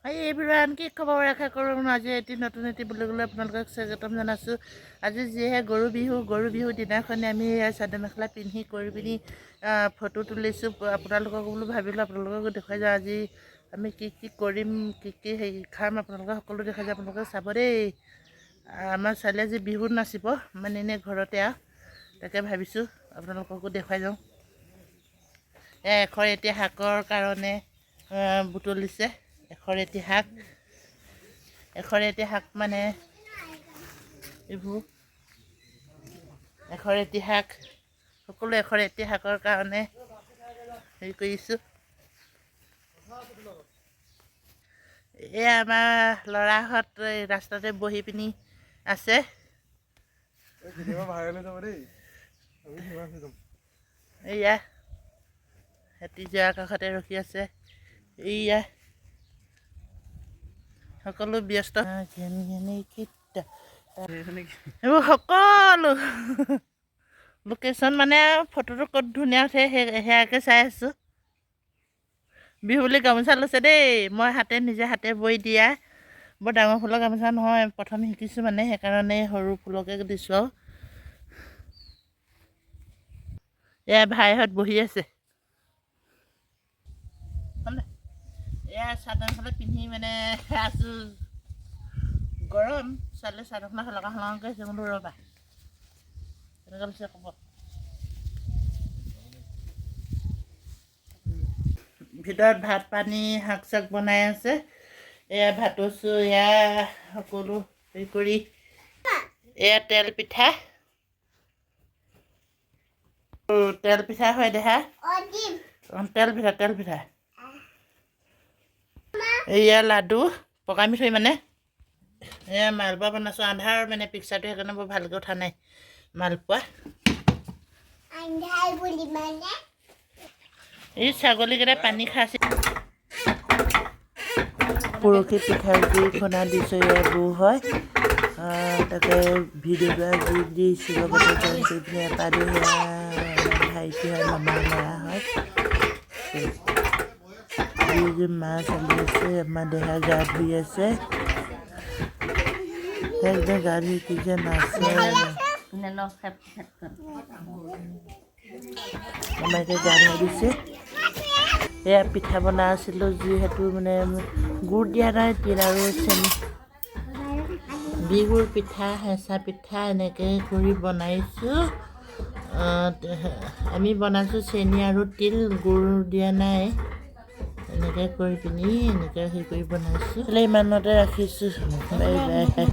Hi everyone, কি খবৰ ৰাখা কৰোঁ আজি এটি নতুন এটি ব্লগলৈ আপোনালোকক স্বাগতম জনাইছোঁ। আজি যিহে গৰু বিহু দিনাখনে আমি চাদৰ মেখেলা পিন্ধি কৰি পিনি ফটো তুলিছোঁ। আপোনালোকক বোলো ভাবিলোঁ আপোনালোকক দেখুৱাই যাওঁ আজি আমি কি কৰিম কি হেৰি খাম আপোনালোকক সকলো দেখাই যাওঁ। আপোনালোকে চাব দেই। আমাৰ ছোৱালী আজি বিহুত নাচিব মানে এনে ঘৰতে তাকে ভাবিছোঁ আপোনালোককো দেখুৱাই যাওঁ। এখৰেতি শাকৰ কাৰণে বুটলিছে। এখৰেতি শাক মানে এইবোৰ এখৰেতি শাক সকলো এখৰেতি শাকৰ কাৰণে হেৰি কৰিছোঁ। এয়া আমাৰ ল'ৰাহঁত ৰাস্তাতে বহি পিনি আছে। এয়া হাতী যোৱাৰ কাষতে ৰখি আছে। এয়া সকলো ব্যস্ত এইবোৰ সকলো লোকেশ্যন মানে ফটোটো ক'ত ধুনীয়া উঠে সেয়াকে চাই আছোঁ। বিহু বুলি গামোচা লৈছে দেই। মই নিজে হাতে বৈ দিয়া বৰ ডাঙৰ ফুলৰ গামোচা নহয়, প্ৰথম শিকিছোঁ মানে সেইকাৰণে সৰু ফুলকে দিছোঁ আৰু। এয়া ভাইহঁত বহি আছে। এয়া চাদৰ মেখেলা পিন্ধি মানে আছোঁ। গৰম ছোৱালী চাদৰ মেখেলা সলকাকৈ হৈছে বোলো ৰ'বা তেনেকুৱা পিছে ক'ব। ভিতৰত ভাত পানী শাক চাক বনাই আছে। এয়া ভাতছো এয়া সকলো হেৰি কৰি এয়া তেল পিঠা হয় দেহা তেল পিঠা এয়া লাডু পকা মিঠৈ মানে এয়া মালপোৱা বনাইছোঁ। আন্ধাৰ মানে পিক্সাৰটো সেইকাৰণে বৰ ভালকৈ উঠা নাই। মালপোৱা এই ছাগলীকেইটা পানী খাইছে। পৰহি পিঠাৰ জুই খুন্দা দিছোঁ। এয়া গু হয় তাকে ভিডিঅ'টো আজি দিছোঁ লগতে জইন কৰি পিনি এপাদি সেয়া ভাইটি হয় মামাৰ ল'ৰা হয়। মা চলি আছে। আমাৰ দেহা গা ধুই আছে। একদম গা ধুই কি যে নাচে। আমাকে গা ধুই দিছে। এয়া পিঠা বনাই আছিলোঁ যিহেতু মানে গুড় দিয়া নাই তিল আৰু চেনি বিহুৰ পিঠা হেঁচা পিঠা এনেকৈ কৰি বনাইছোঁ। আমি বনাইছোঁ চেনি আৰু তিল, গুড় দিয়া নাই। এনেকৈ কৰি পিনি এনেকৈ হেৰি কৰি বনাইছোঁ। ইমানতে ৰাখিছোঁ। Bye bye.